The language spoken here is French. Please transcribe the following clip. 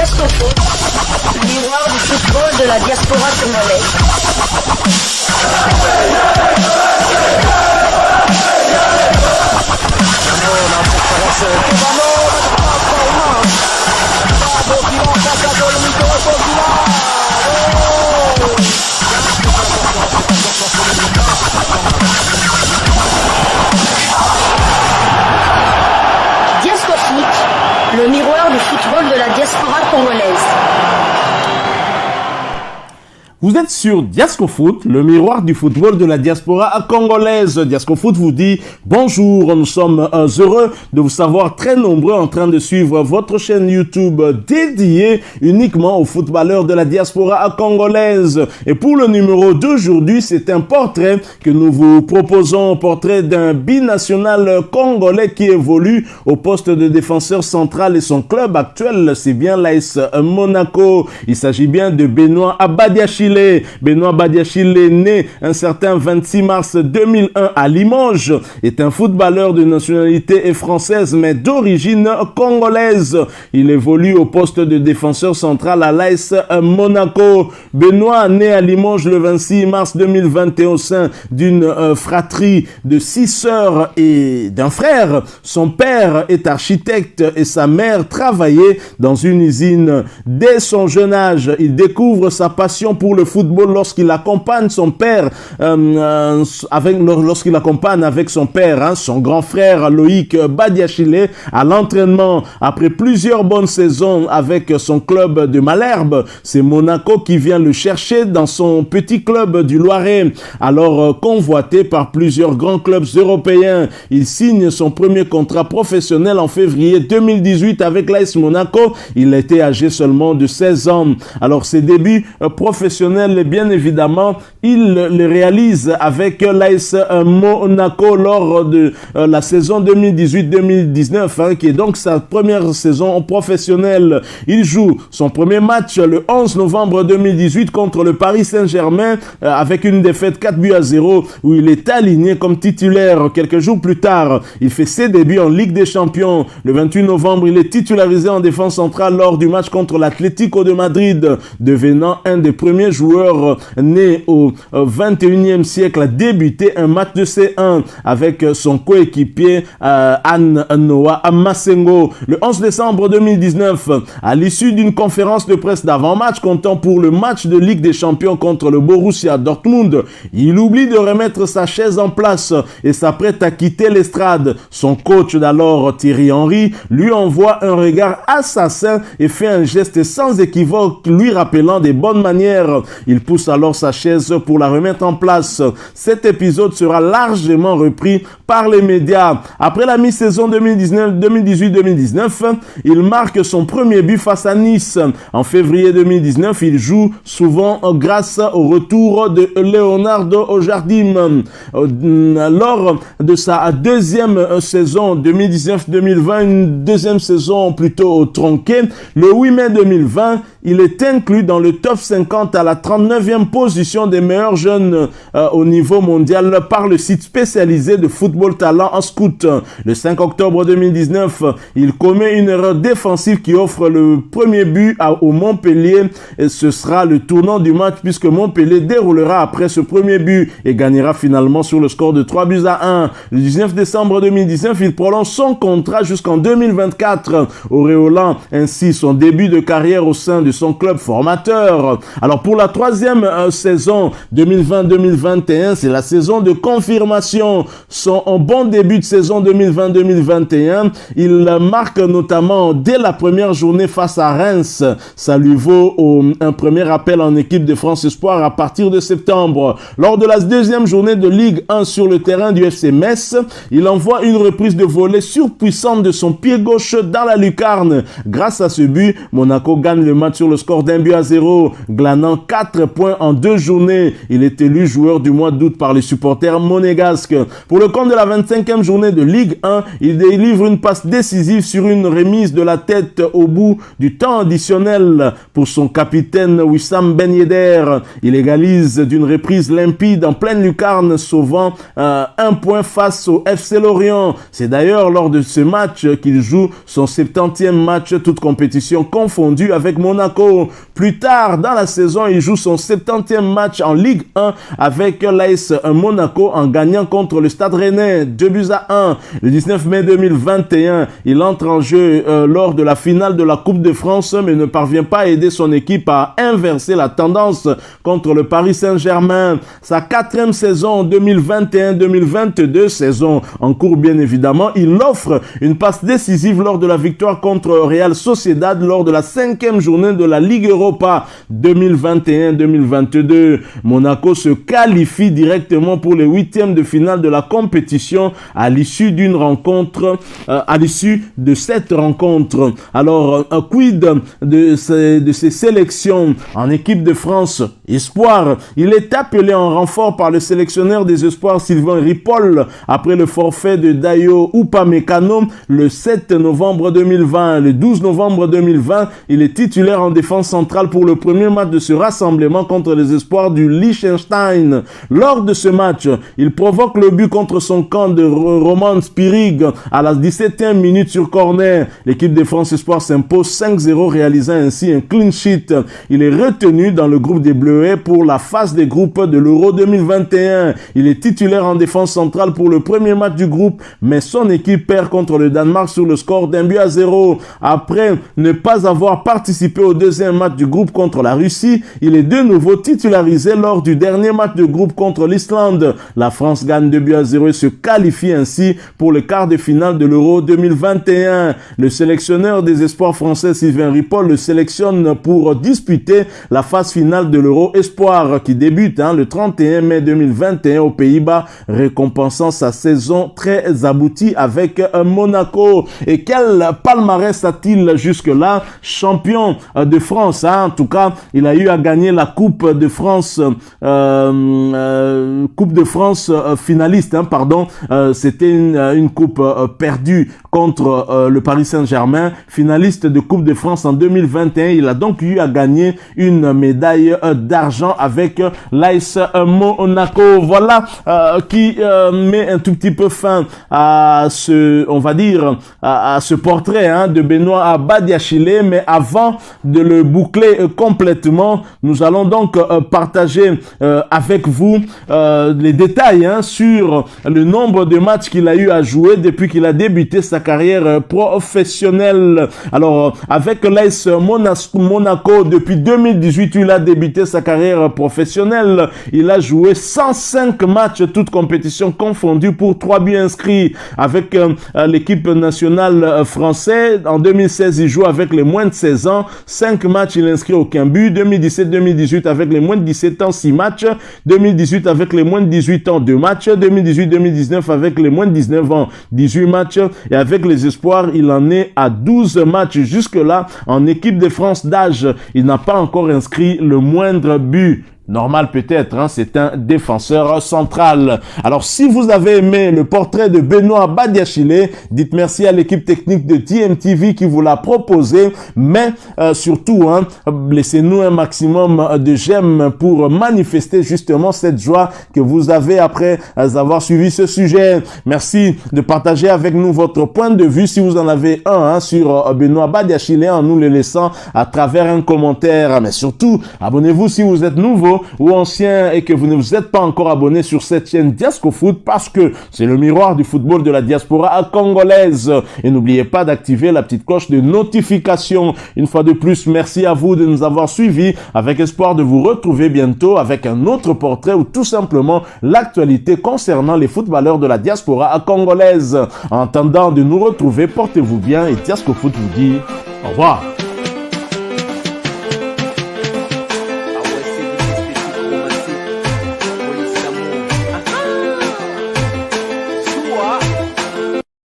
Diascofoot, miroir du football de la diaspora congolaise. Diascofoot, le miroir du football de la diaspora congolaise. Vous êtes sur Diascofoot, le miroir du football de la diaspora congolaise. Diascofoot vous dit bonjour, nous sommes heureux de vous savoir très nombreux en train de suivre votre chaîne YouTube dédiée uniquement aux footballeurs de la diaspora congolaise. Et pour le numéro d'aujourd'hui, c'est un portrait que nous vous proposons, portrait d'un binational congolais qui évolue au poste de défenseur central et son club actuel, c'est bien l'AS Monaco. Il s'agit bien de Benoît Badiachile. Benoît Badiachile, né un certain 26 mars 2001 à Limoges, est un footballeur de nationalité française mais d'origine congolaise. Il évolue au poste de défenseur central à l'AS Monaco. Benoît, né à Limoges le 26 mars 2021 au sein d'une fratrie de 6 sœurs et d'un frère. Son père est architecte et sa mère travaillait dans une usine. Dès son jeune âge, il découvre sa passion pour le football lorsqu'il accompagne son père avec son père, son grand frère Loïc Badiachile à l'entraînement. Après plusieurs bonnes saisons avec son club de Malherbe, c'est Monaco qui vient le chercher dans son petit club du Loiret. Alors convoité par plusieurs grands clubs européens, il signe son premier contrat professionnel en février 2018 avec l'AS Monaco. Il était âgé seulement de 16 ans. Alors ses débuts professionnels, bien évidemment, il les réalise avec l'AS Monaco lors de la saison 2018-2019, qui est donc sa première saison professionnelle. Il joue son premier match le 11 novembre 2018 contre le Paris Saint-Germain avec une défaite 4-0 où il est aligné comme titulaire. Quelques jours plus tard, il fait ses débuts en Ligue des Champions. Le 28 novembre, il est titularisé en défense centrale lors du match contre l'Atlético de Madrid, devenant un des premiers joueur né au 21e siècle a débuté un match de C1 avec son coéquipier Anne Noah Massengo. Le 11 décembre 2019, à l'issue d'une conférence de presse d'avant-match comptant pour le match de Ligue des Champions contre le Borussia Dortmund, il oublie de remettre sa chaise en place et s'apprête à quitter l'estrade. Son coach d'alors, Thierry Henry, lui envoie un regard assassin et fait un geste sans équivoque lui rappelant des bonnes manières. Il pousse alors sa chaise pour la remettre en place. Cet épisode sera largement repris par les médias. Après la mi-saison 2018-2019, il marque son premier but face à Nice. En février 2019, il joue souvent grâce au retour de Leonardo Jardim. Lors de sa deuxième saison 2019-2020, une deuxième saison plutôt tronquée, le 8 mai 2020, il est inclus dans le top 50 à la 39e position des meilleurs jeunes au niveau mondial par le site spécialisé de football talent en scout. Le 5 octobre 2019, il commet une erreur défensive qui offre le premier but au Montpellier. Et ce sera le tournant du match puisque Montpellier déroulera après ce premier but et gagnera finalement sur le score de 3-1. Le 19 décembre 2019, il prolonge son contrat jusqu'en 2024, auréolant ainsi son début de carrière au sein de son club formateur. Alors pour la troisième saison 2020-2021, c'est la saison de confirmation. Son bon début de saison 2020-2021, il marque notamment dès la première journée face à Reims. Ça lui vaut un premier appel en équipe de France Espoir à partir de septembre. Lors de la deuxième journée de Ligue 1 sur le terrain du FC Metz, il envoie une reprise de volée surpuissante de son pied gauche dans la lucarne. Grâce à ce but, Monaco gagne le match sur le score d'1-0, glanant 4 points en 2 journées. Il est élu joueur du mois d'août par les supporters monégasques. Pour le compte de la 25e journée de Ligue 1, il délivre une passe décisive sur une remise de la tête au bout du temps additionnel pour son capitaine Wissam Ben Yedder. Il égalise d'une reprise limpide en pleine lucarne, sauvant un point face au FC Lorient. C'est d'ailleurs lors de ce match qu'il joue son 70e match, toute compétition confondue, avec Monaco. Plus tard dans la saison, il joue son 70e match en Ligue 1 avec l'AS Monaco en gagnant contre le Stade Rennais 2-1. Le 19 mai 2021, il entre en jeu lors de la finale de la Coupe de France, mais ne parvient pas à aider son équipe à inverser la tendance contre le Paris Saint-Germain. Sa 4e saison 2021-2022, saison en cours bien évidemment, il offre une passe décisive lors de la victoire contre Real Sociedad lors de la 5e journée de la Ligue Europa 2021-2022. Monaco se qualifie directement pour les 8e de finale de la compétition à l'issue d'une rencontre, à l'issue de cette rencontre. Alors, un quid de ces sélections en équipe de France Espoir? Il est appelé en renfort par le sélectionneur des Espoirs Sylvain Ripoll après le forfait de Dayo Upamecano le 7 novembre 2020. Le 12 novembre 2020, il est titulaire en défense centrale pour le premier match de ce rassemblement contre les Espoirs du Liechtenstein. Lors de ce match, il provoque le but contre son camp de Roman Spirig à la 17e minute sur corner. L'équipe de France Espoir s'impose 5-0, réalisant ainsi un clean sheet. Il est retenu dans le groupe des Bleuets pour la phase des groupes de l'Euro 2021. Il est titulaire en défense centrale pour le premier match du groupe, mais son équipe perd contre le Danemark sur le score d'1-0. Après ne pas avoir participé au deuxième match du groupe contre la Russie, il est de nouveau titularisé lors du dernier match de groupe contre l'Islande. La France gagne 2-0 et se qualifie ainsi pour le quart de finale de l'Euro 2021. Le sélectionneur des espoirs français Sylvain Ripoll le sélectionne pour disputer la phase finale de l'Euro Espoir qui débute le 31 mai 2021 aux Pays-Bas, récompensant sa saison très aboutie avec Monaco. Et quel palmarès a-t-il jusque-là? Champion de France, en tout cas, il a eu à gagner la Coupe de France, finaliste, c'était une coupe perdue contre le Paris Saint-Germain, finaliste de Coupe de France en 2021. Il a donc eu à gagner une médaille d'argent avec l'AS Monaco. Voilà qui met un tout petit peu fin à ce, on va dire, à ce portrait de Benoît Badiachile. Mais avant de le boucler complètement, nous allons donc partager avec vous les détails sur le nombre de matchs qu'il a eu à jouer depuis qu'il a débuté sa carrière professionnelle. Alors, avec l'AS Monaco, depuis 2018, il a débuté sa carrière professionnelle. Il a joué 105 matchs, toutes compétitions confondues, pour 3 buts inscrits. Avec l'équipe nationale française, en 2016, il joue avec les moins de 16 ans. 5 matchs, il inscrit aucun but. 2017-2018, avec les moins de 17 ans, 6 matchs. 2018, avec les moins de 18 ans, 2 matchs. 2018-2019, avec les moins de 19 ans, 18 matchs. Et avec les espoirs, il en est à 12 matchs jusque-là. En équipe de France d'âge, il n'a pas encore inscrit le moindre but. Normal peut-être, c'est un défenseur central. Alors si vous avez aimé le portrait de Benoît Badiachile, dites merci à l'équipe technique de TMTV qui vous l'a proposé, mais surtout, laissez-nous un maximum de j'aime pour manifester justement cette joie que vous avez après avoir suivi ce sujet. Merci de partager avec nous votre point de vue si vous en avez un sur Benoît Badiachile en nous le laissant à travers un commentaire. Mais surtout, abonnez-vous si vous êtes nouveau ou ancien et que vous ne vous êtes pas encore abonné sur cette chaîne Diasco Foot, parce que c'est le miroir du football de la diaspora congolaise. Et n'oubliez pas d'activer la petite cloche de notification. Une fois de plus, merci à vous de nous avoir suivis, avec espoir de vous retrouver bientôt avec un autre portrait ou tout simplement l'actualité concernant les footballeurs de la diaspora congolaise. En attendant de nous retrouver, portez-vous bien et Diasco Foot vous dit au revoir.